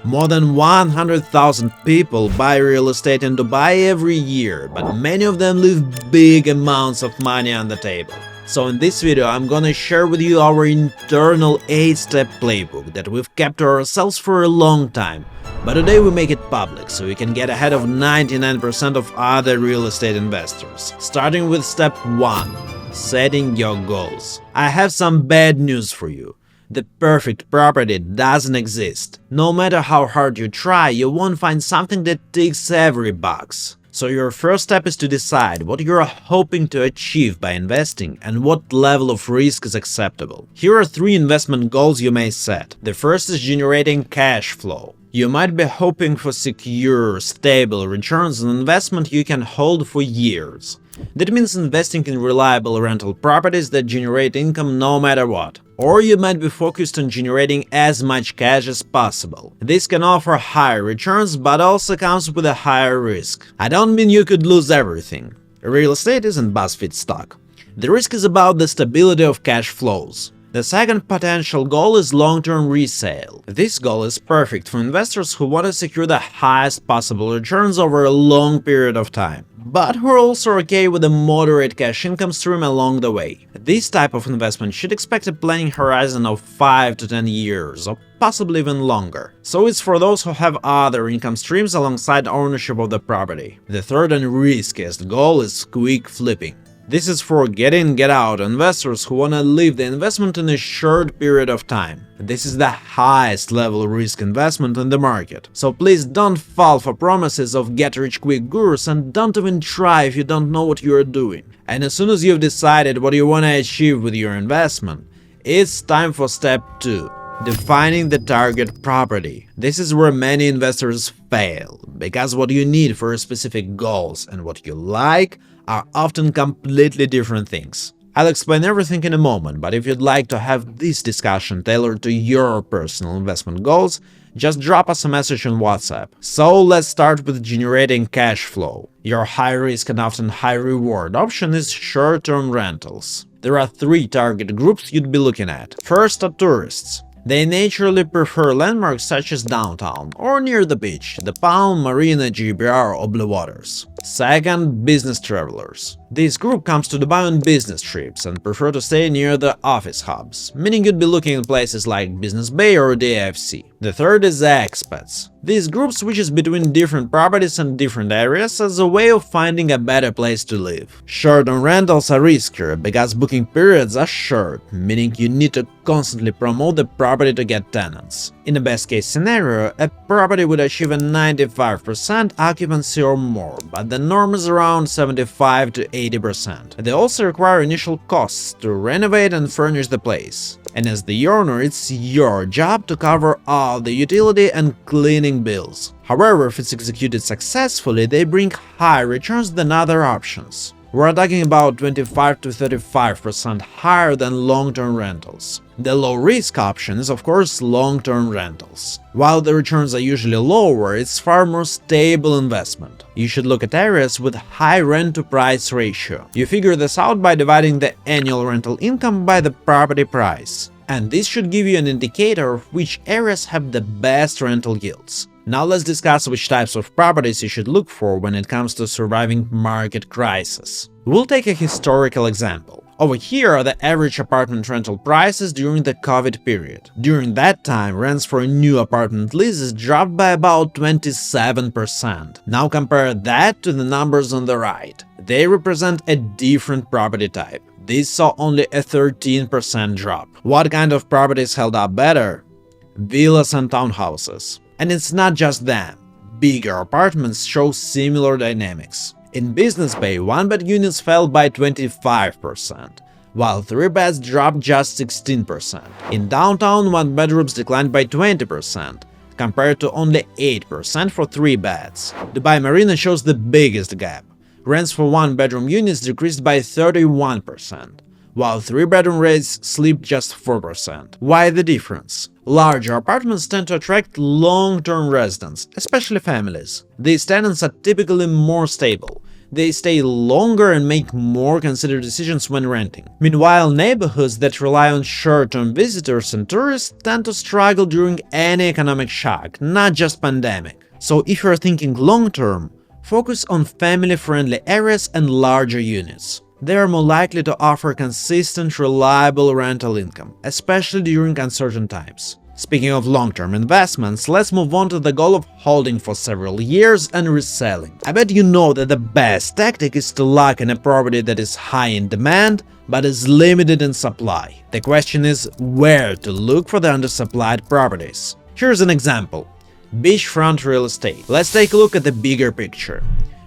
More than 100,000 people buy real estate in Dubai every year, but many of them leave big amounts of money on the table. So in this video I'm gonna share with you our internal 8-step playbook that we've kept to ourselves for a long time, but today we make it public so you can get ahead of 99% of other real estate investors. Starting with step 1. Setting your goals. I have some bad news for you. The perfect property doesn't exist. No matter how hard you try, you won't find something that ticks every box. So your first step is to decide what you're hoping to achieve by investing and what level of risk is acceptable. Here are 3 investment goals you may set. The first is generating cash flow. You might be hoping for secure, stable returns on investment you can hold for years. That means investing in reliable rental properties that generate income no matter what. Or you might be focused on generating as much cash as possible. This can offer higher returns, but also comes with a higher risk. I don't mean you could lose everything. Real estate isn't BuzzFeed stock. The risk is about the stability of cash flows. The second potential goal is long-term resale. This goal is perfect for investors who want to secure the highest possible returns over a long period of time, but who are also okay with a moderate cash income stream along the way. This type of investment should expect a planning horizon of 5 to 10 years, or possibly even longer. So it's for those who have other income streams alongside ownership of the property. The third and riskiest goal is quick flipping. This is for get-in-get-out investors who want to leave the investment in a short period of time. This is the highest level risk investment in the market. So please don't fall for promises of get-rich-quick gurus and don't even try if you don't know what you're doing. And as soon as you've decided what you want to achieve with your investment, it's time for step 2. Defining the target property. This is where many investors fail, because what you need for specific goals and what you like are often completely different things. I'll explain everything in a moment, but if you'd like to have this discussion tailored to your personal investment goals, just drop us a message on WhatsApp. So let's start with generating cash flow. Your high-risk and often high-reward option is short-term rentals. There are 3 target groups you'd be looking at. First are tourists. They naturally prefer landmarks such as downtown or near the beach, the Palm, Marina, GBR or Blue Waters. Second, business travelers. This group comes to Dubai on business trips and prefer to stay near the office hubs, meaning you'd be looking at places like Business Bay or the AFC. The third is expats. This group switches between different properties and different areas as a way of finding a better place to live. Short-term rentals are riskier because booking periods are short, meaning you need to constantly promote the property to get tenants. In the best-case scenario, a property would achieve a 95% occupancy or more, but the norm is around 75 to 80%. They also require initial costs to renovate and furnish the place. And as the owner, it's your job to cover all the utility and cleaning bills. However, if it's executed successfully, they bring higher returns than other options. We're talking about 25 to 35% higher than long-term rentals. The low-risk option is, of course, long-term rentals. While the returns are usually lower, it's far more stable investment. You should look at areas with high rent-to-price ratio. You figure this out by dividing the annual rental income by the property price. And this should give you an indicator of which areas have the best rental yields. Now let's discuss which types of properties you should look for when it comes to surviving market crisis. We'll take a historical example. Over here are the average apartment rental prices during the COVID period. During that time, rents for new apartment leases dropped by about 27%. Now compare that to the numbers on the right. They represent a different property type. These saw only a 13% drop. What kind of properties held up better? Villas and townhouses. And it's not just them. Bigger apartments show similar dynamics. In Business Bay, 1-bed units fell by 25%, while 3-beds dropped just 16%. In downtown, 1-bedrooms declined by 20%, compared to only 8% for 3-beds. Dubai Marina shows the biggest gap. Rents for 1-bedroom units decreased by 31%, while 3-bedroom rates slipped just 4%. Why the difference? Larger apartments tend to attract long-term residents, especially families. These tenants are typically more stable. They stay longer and make more considered decisions when renting. Meanwhile, neighborhoods that rely on short-term visitors and tourists tend to struggle during any economic shock, not just pandemic. So if you're thinking long-term, focus on family-friendly areas and larger units. They are more likely to offer consistent, reliable rental income, especially during uncertain times. Speaking of long-term investments, let's move on to the goal of holding for several years and reselling. I bet you know that the best tactic is to lock in a property that is high in demand but is limited in supply. The question is where to look for the undersupplied properties. Here's an example. Beachfront real estate. Let's take a look at the bigger picture.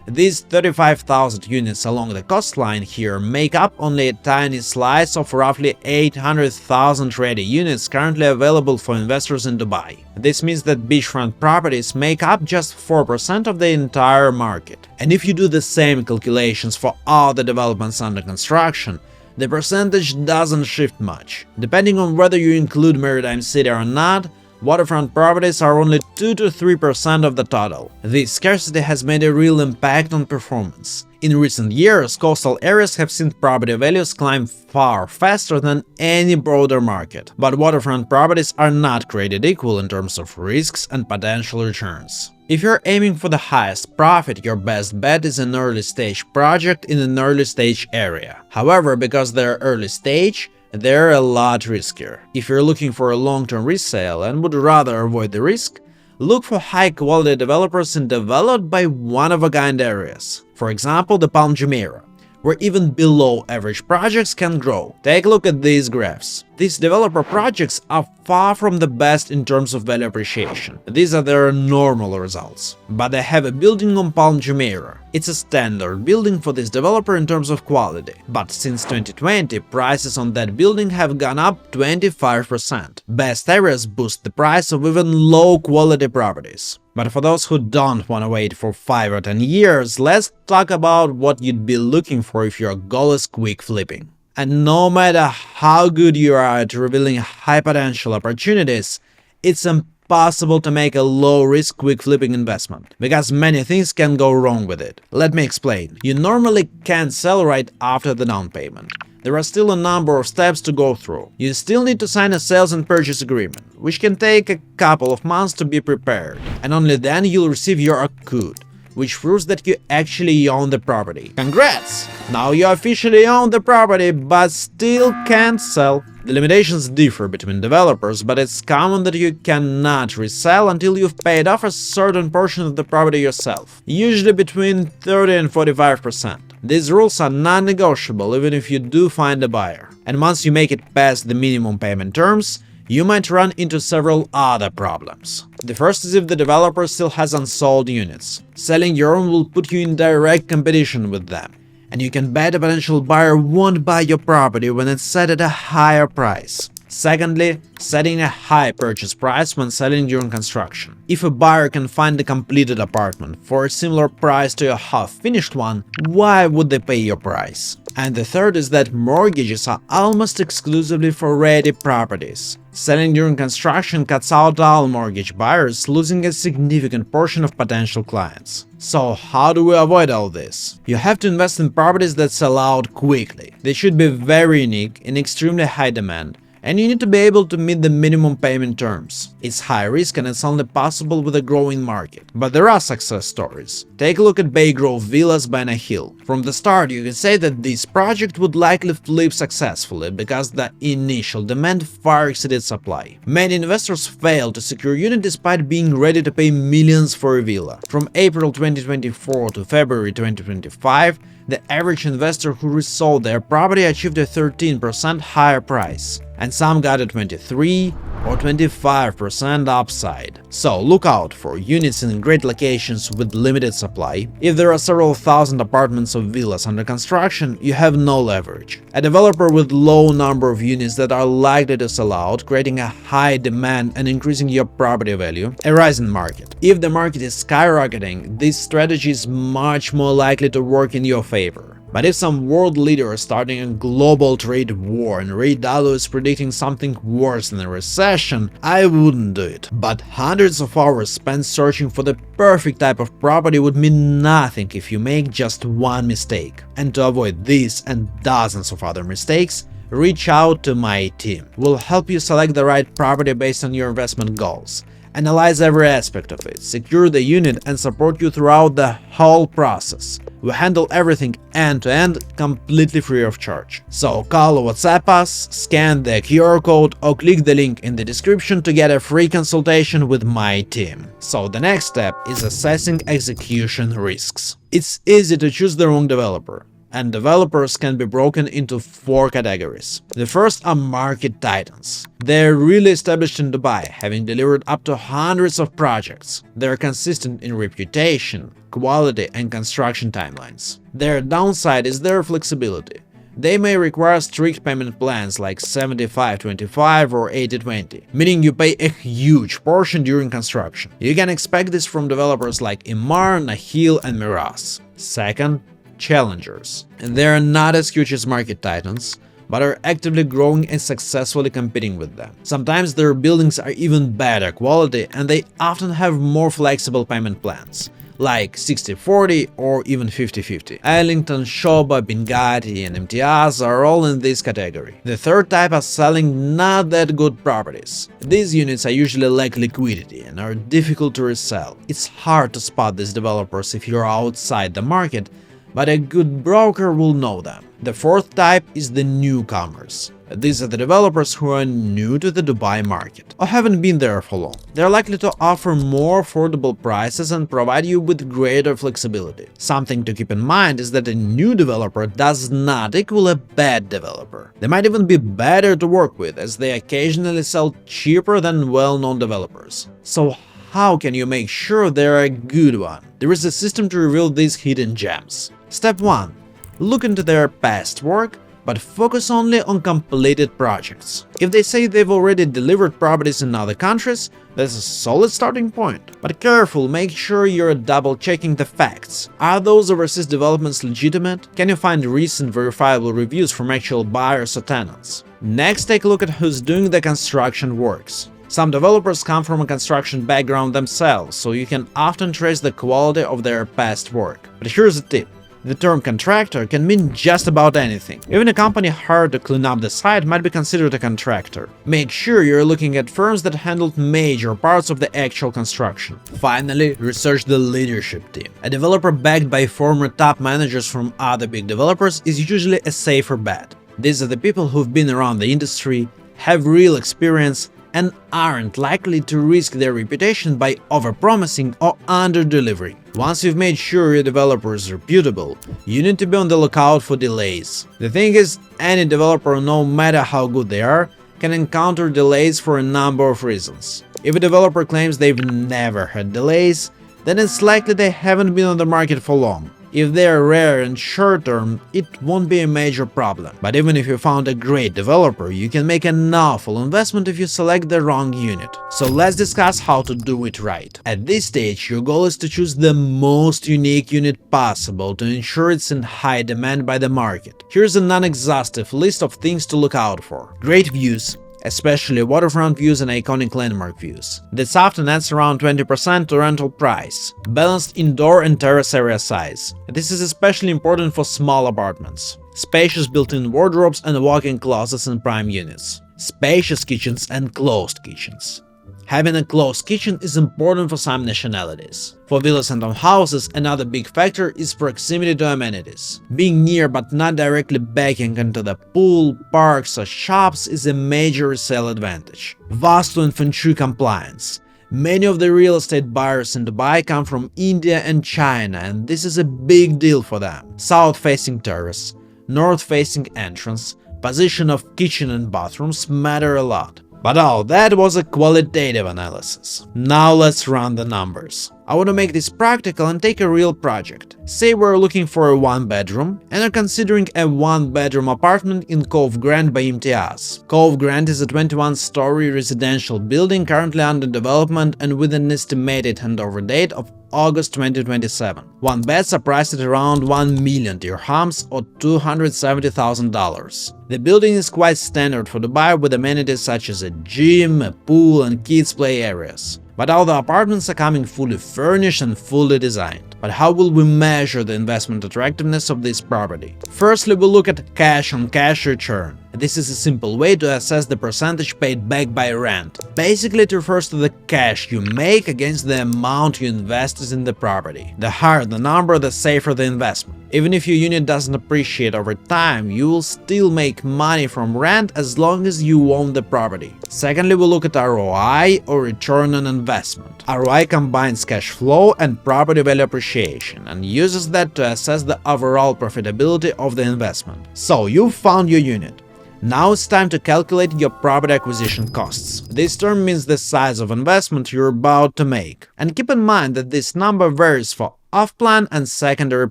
These 35,000 units along the coastline here make up only a tiny slice of roughly 800,000 ready units currently available for investors in Dubai. This means that beachfront properties make up just 4% of the entire market. And if you do the same calculations for all the developments under construction, the percentage doesn't shift much. Depending on whether you include Maritime City or not, waterfront properties are only 2 to 3% of the total. This scarcity has made a real impact on performance. In recent years, coastal areas have seen property values climb far faster than any broader market. But waterfront properties are not created equal in terms of risks and potential returns. If you're aiming for the highest profit, your best bet is an early-stage project in an early-stage area. However, because they're early-stage, they're a lot riskier. If you're looking for a long-term resale and would rather avoid the risk, look for high-quality developers in developed by one-of-a-kind areas. For example, the Palm Jumeirah, where even below-average projects can grow. Take a look at these graphs. These developer projects are far from the best in terms of value appreciation. These are their normal results. But they have a building on Palm Jumeirah. It's a standard building for this developer in terms of quality. But since 2020, prices on that building have gone up 25%. Best areas boost the price of even low-quality properties. But for those who don't want to wait for 5 or 10 years, let's talk about what you'd be looking for if your goal is quick flipping. And no matter how good you are at revealing high-potential opportunities, it's impossible to make a low-risk quick flipping investment, because many things can go wrong with it. Let me explain. You normally can't sell right after the down payment. There are still a number of steps to go through. You still need to sign a sales and purchase agreement, which can take a couple of months to be prepared, and only then you'll receive your akut, which proves that you actually own the property. Congrats! Now you officially own the property, but still can't sell. The limitations differ between developers, but it's common that you cannot resell until you've paid off a certain portion of the property yourself, usually between 30 and 45%. These rules are non-negotiable even if you do find a buyer. And once you make it past the minimum payment terms, you might run into several other problems. The first is if the developer still has unsold units. Selling your own will put you in direct competition with them, and you can bet a potential buyer won't buy your property when it's set at a higher price. Secondly, setting a high purchase price when selling during construction. If a buyer can find a completed apartment for a similar price to a half-finished one, why would they pay your price? And the third is that mortgages are almost exclusively for ready properties. Selling during construction cuts out all mortgage buyers, losing a significant portion of potential clients. So how do we avoid all this? You have to invest in properties that sell out quickly. They should be very unique, in extremely high demand, and you need to be able to meet the minimum payment terms. It's high risk and it's only possible with a growing market. But there are success stories. Take a look at Bay Grove Villas by Nahil. From the start, you can say that this project would likely flip successfully because the initial demand far exceeded supply. Many investors failed to secure unit despite being ready to pay millions for a villa. From April 2024 to February 2025, the average investor who resold their property achieved a 13% higher price, and some got a 23 or 25% upside. So look out for units in great locations with limited supply. If there are several thousand apartments or villas under construction, you have no leverage. A developer with low number of units that are likely to sell out, creating a high demand and increasing your property value. A rising market. If the market is skyrocketing, this strategy is much more likely to work in your favor. But if some world leader is starting a global trade war and Ray Dalio is predicting something worse than a recession, I wouldn't do it. But hundreds of hours spent searching for the perfect type of property would mean nothing if you make just one mistake. And to avoid this and dozens of other mistakes, reach out to my team. We'll help you select the right property based on your investment goals, analyze every aspect of it, secure the unit, and support you throughout the whole process. We handle everything end-to-end, completely free of charge. So call or WhatsApp us, scan the QR code, or click the link in the description to get a free consultation with my team. So the next step is assessing execution risks. It's easy to choose the wrong developer, and developers can be broken into 4 categories. The first are market titans. They're really established in Dubai, having delivered up to hundreds of projects. They're consistent in reputation, quality, and construction timelines. Their downside is their flexibility. They may require strict payment plans like 75-25 or 80-20, meaning you pay a huge portion during construction. You can expect this from developers like Imar, Nahil, and Miraz. Second, challengers. And they are not as huge as market titans, but are actively growing and successfully competing with them. Sometimes their buildings are even better quality, and they often have more flexible payment plans, like 60-40 or even 50-50. Ellington, Shoba, Bengati, and MTAs are all in this category. The third type are selling not that good properties. These units are usually lack liquidity and are difficult to resell. It's hard to spot these developers if you're outside the market, but a good broker will know them. The fourth type is the newcomers. These are the developers who are new to the Dubai market or haven't been there for long. They're likely to offer more affordable prices and provide you with greater flexibility. Something to keep in mind is that a new developer does not equal a bad developer. They might even be better to work with, as they occasionally sell cheaper than well-known developers. So how can you make sure they're a good one? There is a system to reveal these hidden gems. Step 1. Look into their past work, but focus only on completed projects. If they say they've already delivered properties in other countries, that's a solid starting point. But careful, make sure you're double-checking the facts. Are those overseas developments legitimate? Can you find recent verifiable reviews from actual buyers or tenants? Next, take a look at who's doing the construction works. Some developers come from a construction background themselves, so you can often trace the quality of their past work. But here's a tip. The term contractor can mean just about anything. Even a company hired to clean up the site might be considered a contractor. Make sure you're looking at firms that handled major parts of the actual construction. Finally, research the leadership team. A developer backed by former top managers from other big developers is usually a safer bet. These are the people who've been around the industry, have real experience, and aren't likely to risk their reputation by overpromising or under-delivering. Once you've made sure your developer is reputable, you need to be on the lookout for delays. The thing is, any developer, no matter how good they are, can encounter delays for a number of reasons. If a developer claims they've never had delays, then it's likely they haven't been on the market for long. If they are rare and short-term, it won't be a major problem. But even if you found a great developer, you can make an awful investment if you select the wrong unit. So let's discuss how to do it right. At this stage, your goal is to choose the most unique unit possible to ensure it's in high demand by the market. Here's a non-exhaustive list of things to look out for. Great views, especially waterfront views and iconic landmark views. This often adds around 20% to rental price. Balanced indoor and terrace area size. This is especially important for small apartments. Spacious built-in wardrobes and walk-in closets in prime units. Spacious kitchens and closed kitchens. Having a closed kitchen is important for some nationalities. For villas and townhouses, another big factor is proximity to amenities. Being near but not directly backing into the pool, parks or shops is a major resale advantage. Vastu and Feng Shui compliance. Many of the real estate buyers in Dubai come from India and China, and this is a big deal for them. South-facing terrace, north-facing entrance, position of kitchen and bathrooms matter a lot. But all that was a qualitative analysis. Now let's run the numbers. I want to make this practical and take a real project. Say we're looking for a 1-bedroom and are considering a 1-bedroom apartment in Cove Grant by Imtiaz. Cove Grant is a 21-story residential building currently under development and with an estimated handover date of August 2027. 1 beds are priced at around 1 million dirhams or $270,000. The building is quite standard for Dubai with amenities such as a gym, a pool and kids play areas. But all the apartments are coming fully furnished and fully designed. But how will we measure the investment attractiveness of this property? Firstly, we'll look at cash-on-cash return. This is a simple way to assess the percentage paid back by rent. Basically, it refers to the cash you make against the amount you invested in the property. The higher the number, the safer the investment. Even if your unit doesn't appreciate over time, you will still make money from rent as long as you own the property. Secondly, we'll look at ROI or return on investment. ROI combines cash flow and property value appreciation and uses that to assess the overall profitability of the investment. So, you've found your unit. Now it's time to calculate your property acquisition costs. This term means the size of investment you're about to make. And keep in mind that this number varies for off-plan and secondary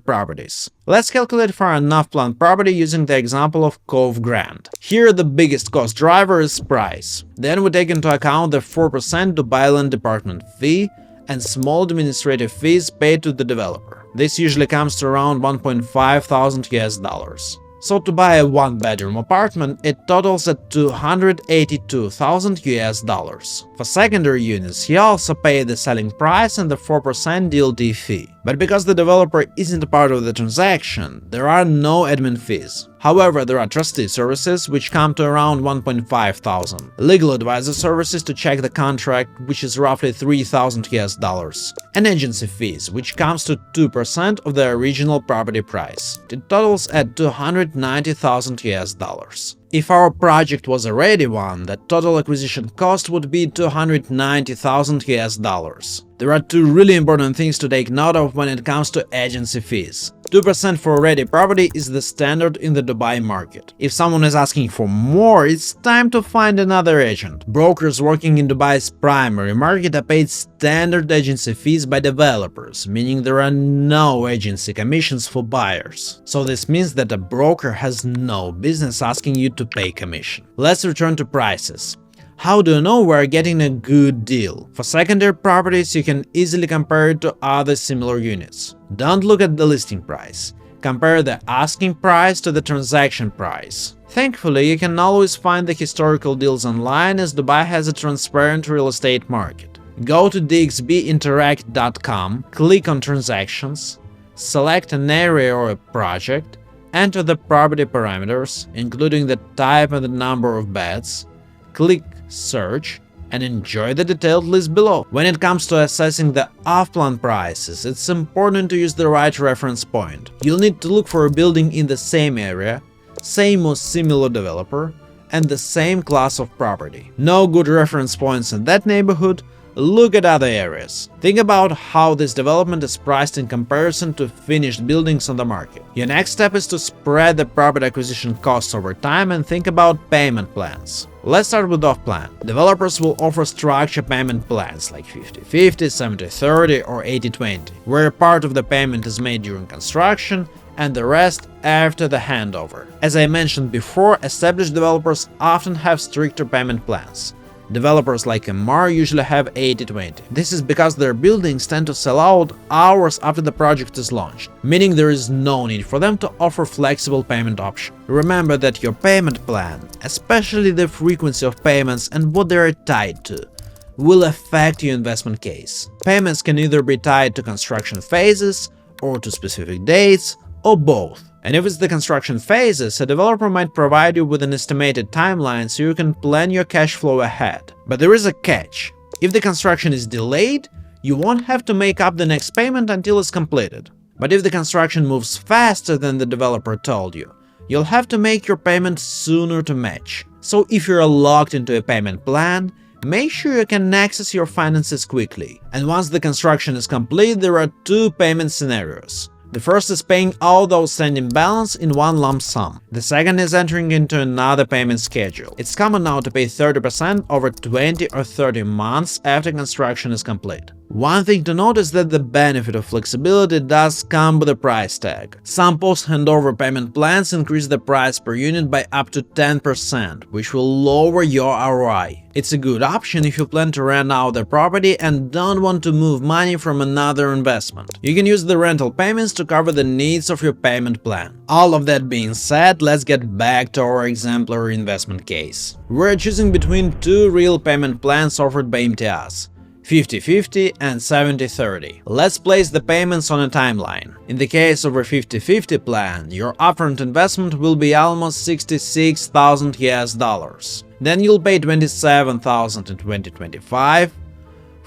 properties. Let's calculate for an off-plan property using the example of Cove Grant. Here the biggest cost driver is price. Then we take into account the 4% Dubai Land Department fee and small administrative fees paid to the developer. This usually comes to around $1,500. So to buy a 1-bedroom apartment, it totals at $282,000. For secondary units, you also pay the selling price and the 4% DLT fee. But because the developer isn't a part of the transaction, there are no admin fees. However, there are trustee services, which come to around $1,500, legal advisor services to check the contract, which is roughly $3,000, and agency fees, which comes to 2% of the original property price. It totals at $290,000. If our project was a ready one, the total acquisition cost would be $290,000. There are two really important things to take note of when it comes to agency fees. 2% for a ready property is the standard in the Dubai market. If someone is asking for more, it's time to find another agent. Brokers working in Dubai's primary market are paid standard agency fees by developers, meaning there are no agency commissions for buyers. So this means that a broker has no business asking you to pay commission. Let's return to prices. How do you know we're getting a good deal? For secondary properties, you can easily compare it to other similar units. Don't look at the listing price. Compare the asking price to the transaction price. Thankfully, you can always find the historical deals online, as Dubai has a transparent real estate market. Go to dxbinteract.com, click on Transactions, select an area or a project, enter the property parameters, including the type and the number of beds, click Search, and enjoy the detailed list below. When it comes to assessing the off-plan prices, it's important to use the right reference point. You'll need to look for a building in the same area, same or similar developer, and the same class of property. No good reference points in that neighborhood? Look at other areas. Think about how this development is priced in comparison to finished buildings on the market. Your next step is to spread the property acquisition costs over time and think about payment plans. Let's start with off-plan. Developers will offer structured payment plans like 50-50, 70-30 or 80-20, where part of the payment is made during construction and the rest after the handover. As I mentioned before, established developers often have stricter payment plans. Developers like Emmar usually have 80-20. This is because their buildings tend to sell out hours after the project is launched, meaning there is no need for them to offer flexible payment option. Remember that your payment plan, especially the frequency of payments and what they are tied to, will affect your investment case. Payments can either be tied to construction phases or to specific dates, or both. And if it's the construction phases, a developer might provide you with an estimated timeline so you can plan your cash flow ahead. But there is a catch. If the construction is delayed, you won't have to make up the next payment until it's completed. But if the construction moves faster than the developer told you, you'll have to make your payment sooner to match. So if you're locked into a payment plan, make sure you can access your finances quickly. And once the construction is complete, there are two payment scenarios. The first is paying all the outstanding balance in one lump sum. The second is entering into another payment schedule. It's common now to pay 30% over 20 or 30 months after construction is complete. One thing to note is that the benefit of flexibility does come with a price tag. Some post-handover payment plans increase the price per unit by up to 10%, which will lower your ROI. It's a good option if you plan to rent out the property and don't want to move money from another investment. You can use the rental payments to cover the needs of your payment plan. All of that being said, let's get back to our exemplary investment case. We're choosing between two real payment plans offered by MTS. 50/50 and 70/30. Let's place the payments on a timeline. In the case of a 50/50 plan, your upfront investment will be almost $66,000 US. Then you'll pay $27,000 in 2025,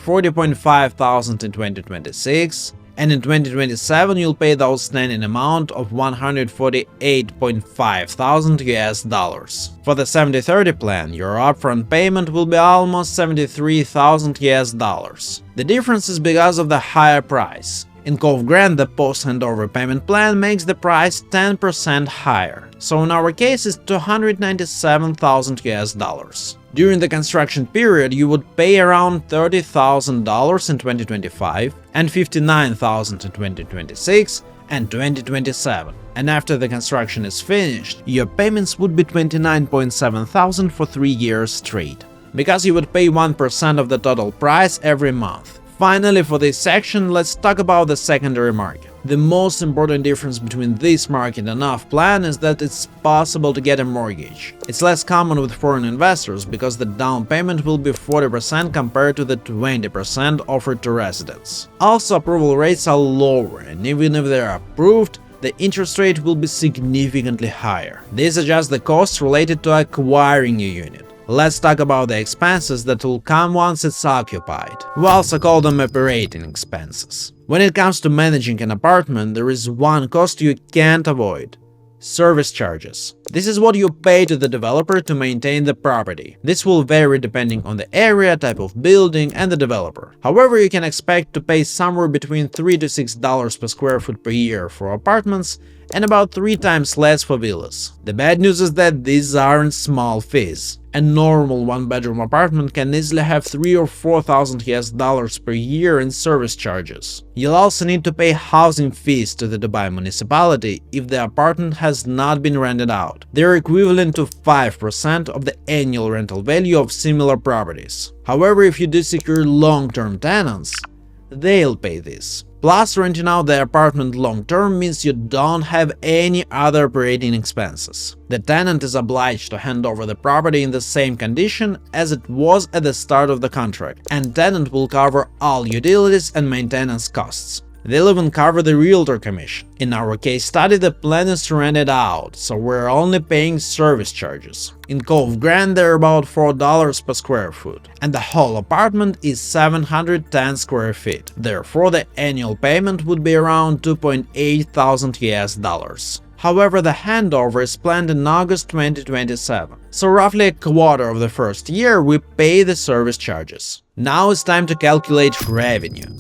$40,500 in 2026, and in 2027 you'll pay the outstanding amount of $148,500 US. For the 70/30 plan, your upfront payment will be almost $73,000 US. The difference is because of the higher price. In Cove Grant, the post-handover payment plan makes the price 10% higher, so in our case it's $297,000 US. During the construction period, you would pay around $30,000 in 2025 and $59,000 in 2026 and 2027. And after the construction is finished, your payments would be $29,700 for 3 years straight, because you would pay 1% of the total price every month. Finally, for this section, let's talk about the secondary market. The most important difference between this market and off plan is that it's possible to get a mortgage. It's less common with foreign investors because the down payment will be 40% compared to the 20% offered to residents. Also, approval rates are lower, and even if they are approved, the interest rate will be significantly higher. This adjusts the costs related to acquiring a unit. Let's talk about the expenses that will come once it's occupied. We also call them operating expenses. When it comes to managing an apartment, there is one cost you can't avoid: service charges. This is what you pay to the developer to maintain the property. This will vary depending on the area, type of building, and the developer. However, you can expect to pay somewhere between $3 to $6 per square foot per year for apartments and about 3 times less for villas. The bad news is that these aren't small fees. A normal one-bedroom apartment can easily have $3,000 or $4,000 US per year in service charges. You'll also need to pay housing fees to the Dubai municipality if the apartment has not been rented out. They're equivalent to 5% of the annual rental value of similar properties. However, if you do secure long-term tenants, they'll pay this. Plus, renting out the apartment long-term means you don't have any other operating expenses. The tenant is obliged to hand over the property in the same condition as it was at the start of the contract, and tenant will cover all utilities and maintenance costs. They'll even cover the realtor commission. In our case study, the plan is to rent it out, so we're only paying service charges. In Cove Grant, they're about $4 per square foot, and the whole apartment is 710 square feet. Therefore, the annual payment would be around $2,800 US. However, the handover is planned in August 2027, so roughly a quarter of the first year we pay the service charges. Now it's time to calculate revenue.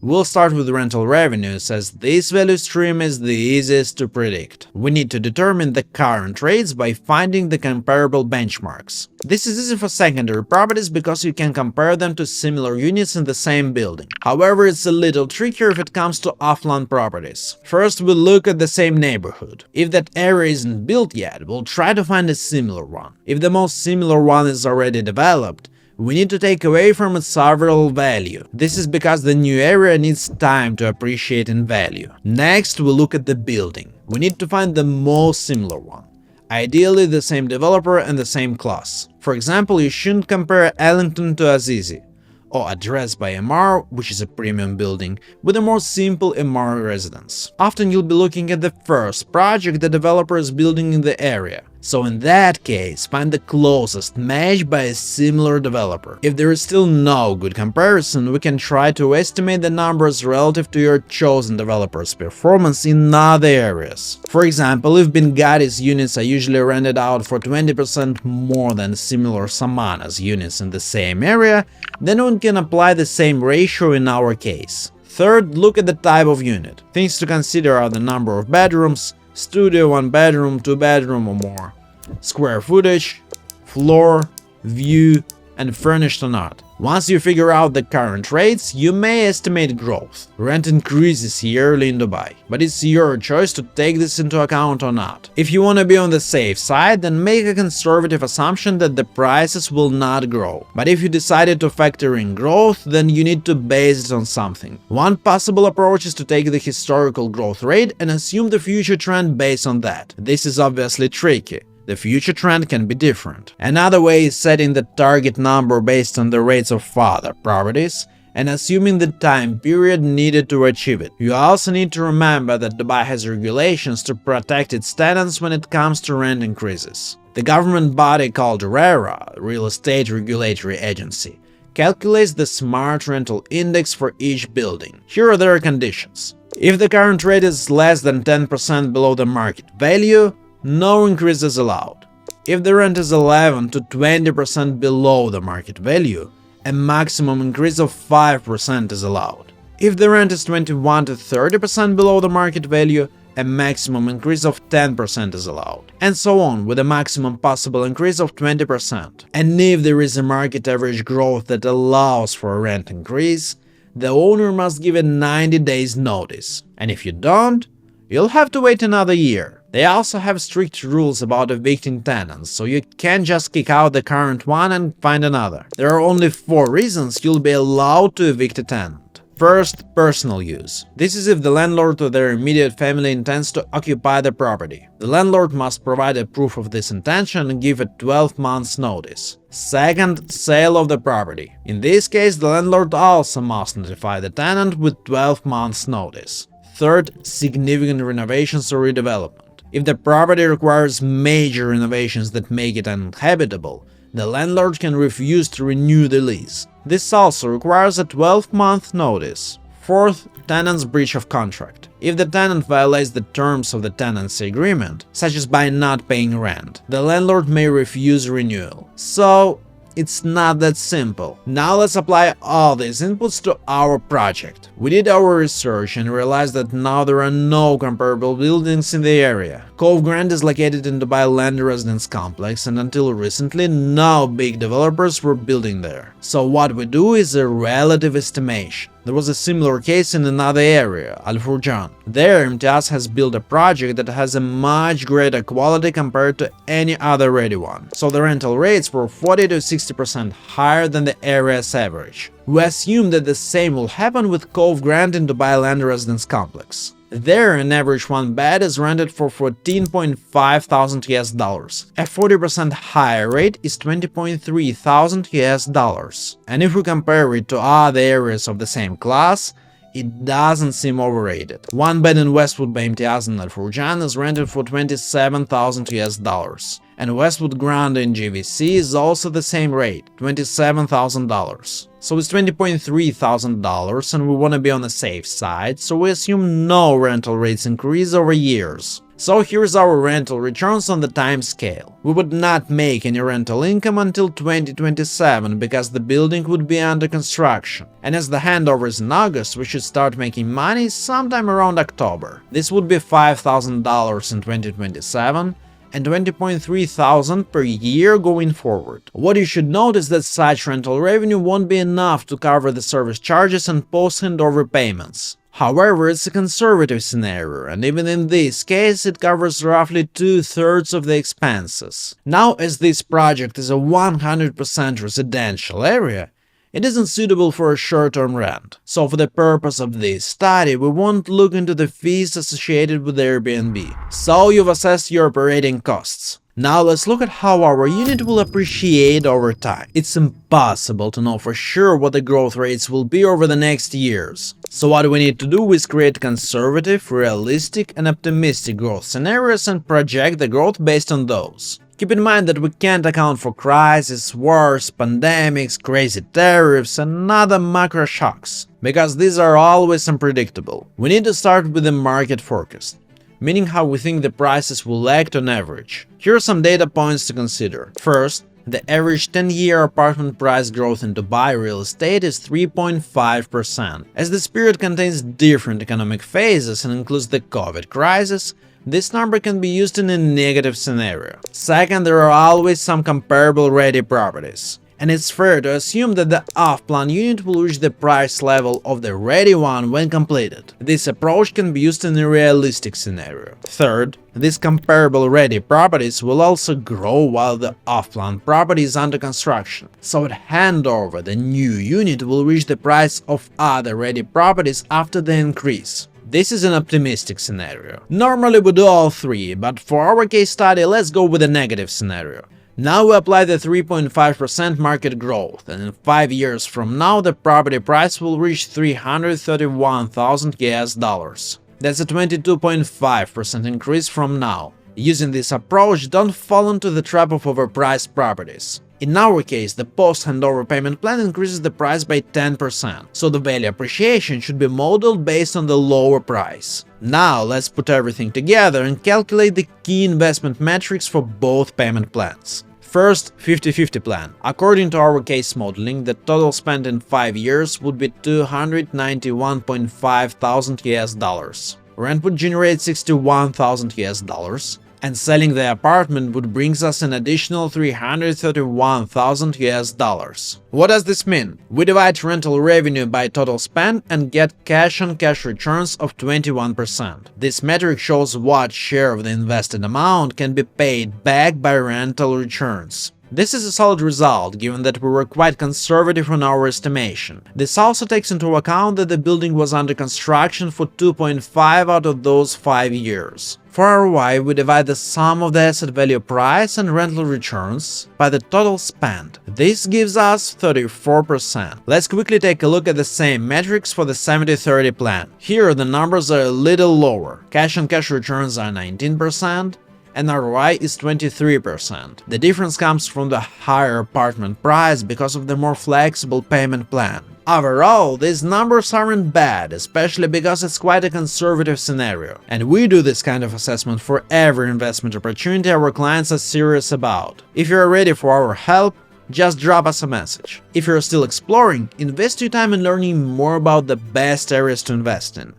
We'll start with rental revenues, as this value stream is the easiest to predict. We need to determine the current rates by finding the comparable benchmarks. This is easy for secondary properties because you can compare them to similar units in the same building. However, it's a little trickier if it comes to off-land properties. First, we'll look at the same neighborhood. If that area isn't built yet, we'll try to find a similar one. If the most similar one is already developed, we need to take away from its overall value. This is because the new area needs time to appreciate in value. Next, we look at the building. We need to find the most similar one. Ideally, the same developer and the same class. For example, you shouldn't compare Ellington to Azizi, or Address by MR, which is a premium building, with a more simple MR residence. Often you'll be looking at the first project the developer is building in the area. So in that case, find the closest match by a similar developer. If there is still no good comparison, we can try to estimate the numbers relative to your chosen developer's performance in other areas. For example, if Bengati's units are usually rented out for 20% more than similar Samana's units in the same area, then we can apply the same ratio in our case. Third, look at the type of unit. Things to consider are the number of bedrooms, studio, 1 bedroom, 2 bedroom or more, square footage, floor, view, and furnished or not. Once you figure out the current rates, you may estimate growth. Rent increases yearly in Dubai, but it's your choice to take this into account or not. If you want to be on the safe side, then make a conservative assumption that the prices will not grow. But if you decided to factor in growth, then you need to base it on something. One possible approach is to take the historical growth rate and assume the future trend based on that. This is obviously tricky. The future trend can be different. Another way is setting the target number based on the rates of other properties and assuming the time period needed to achieve it. You also need to remember that Dubai has regulations to protect its tenants when it comes to rent increases. The government body called RERA, Real Estate Regulatory Agency, calculates the smart rental index for each building. Here are their conditions. If the current rate is less than 10% below the market value, no increase is allowed. If the rent is 11 to 20% below the market value, a maximum increase of 5% is allowed. If the rent is 21 to 30% below the market value, a maximum increase of 10% is allowed, and so on, with a maximum possible increase of 20%. And if there is a market average growth that allows for a rent increase, the owner must give a 90 days notice, and if you don't, you'll have to wait another year. They also have strict rules about evicting tenants, so you can't just kick out the current one and find another. There are only 4 reasons you'll be allowed to evict a tenant. First, personal use. This is if the landlord or their immediate family intends to occupy the property. The landlord must provide a proof of this intention and give a 12 months notice. Second, sale of the property. In this case, the landlord also must notify the tenant with 12 months notice. Third, significant renovations or redevelopment. If the property requires major renovations that make it uninhabitable, the landlord can refuse to renew the lease. This also requires a 12-month notice. Fourth, tenant's breach of contract. If the tenant violates the terms of the tenancy agreement, such as by not paying rent, the landlord may refuse renewal. So, it's not that simple. Now let's apply all these inputs to our project. We did our research and realized that now there are no comparable buildings in the area. Cove Grand is located in Dubai Land Residence Complex, and until recently no big developers were building there. So what we do is a relative estimation. There was a similar case in another area, Al Furjan. There, Imtiaz has built a project that has a much greater quality compared to any other ready one, so the rental rates were 40 to 60% higher than the area's average. We assume that the same will happen with Cove Grand in Dubai Land Residence Complex. There, an average one bed is rented for $14.5 thousand US dollars. A 40% higher rate is $20.3 thousand US dollars. And if we compare it to other areas of the same class, it doesn't seem overrated. One bed in Westwood by Imtiaz and Al Furjan is rented for $27,000 US dollars. And Westwood Grand in GVC is also the same rate, $27,000. So it's $20.3 thousand, and we want to be on the safe side, so we assume no rental rates increase over years. So here's our rental returns on the time scale. We would not make any rental income until 2027 because the building would be under construction. And as the handover is in August, we should start making money sometime around October. This would be $5,000 in 2027 and $20.3 thousand per year going forward. What you should note is that such rental revenue won't be enough to cover the service charges and post-handover payments. However, it's a conservative scenario, and even in this case, it covers roughly 2/3 of the expenses. Now, as this project is a 100% residential area, it isn't suitable for a short-term rent. So for the purpose of this study, we won't look into the fees associated with Airbnb. So you've assessed your operating costs. Now let's look at how our unit will appreciate over time. It's impossible to know for sure what the growth rates will be over the next years. So what we need to do is create conservative, realistic, and optimistic growth scenarios and project the growth based on those. Keep in mind that we can't account for crises, wars, pandemics, crazy tariffs, and other macro shocks, because these are always unpredictable. We need to start with the market forecast, meaning how we think the prices will act on average. Here are some data points to consider. First, the average 10-year apartment price growth in Dubai real estate is 3.5%. As this period contains different economic phases and includes the COVID crisis, this number can be used in a negative scenario. Second, there are always some comparable ready properties. And it's fair to assume that the off-plan unit will reach the price level of the ready one when completed. This approach can be used in a realistic scenario. Third, these comparable ready properties will also grow while the off-plan property is under construction. So at handover, the new unit will reach the price of other ready properties after the increase. This is an optimistic scenario. Normally we do all three, but for our case study, let's go with a negative scenario. Now we apply the 3.5% market growth, and in 5 years from now the property price will reach $331,000. That's a 22.5% increase from now. Using this approach, don't fall into the trap of overpriced properties. In our case, the post-handover payment plan increases the price by 10%, so the value appreciation should be modeled based on the lower price. Now let's put everything together and calculate the key investment metrics for both payment plans. First, 50/50 plan. According to our case modeling, the total spent in 5 years would be $291,500. Rent would generate $61,000, and selling the apartment would bring us an additional $331,000. What does this mean? We divide rental revenue by total spend and get cash-on-cash returns of 21%. This metric shows what share of the invested amount can be paid back by rental returns. This is a solid result, given that we were quite conservative on our estimation. This also takes into account that the building was under construction for 2.5 out of those 5 years. For ROI, we divide the sum of the asset value price and rental returns by the total spend. This gives us 34%. Let's quickly take a look at the same metrics for the 70/30 plan. Here the numbers are a little lower. Cash-on-cash returns are 19%. And ROI is 23%. The difference comes from the higher apartment price because of the more flexible payment plan. Overall, these numbers aren't bad, especially because it's quite a conservative scenario. And we do this kind of assessment for every investment opportunity our clients are serious about. If you're ready for our help, just drop us a message. If you're still exploring, invest your time in learning more about the best areas to invest in.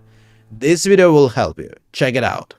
This video will help you. Check it out.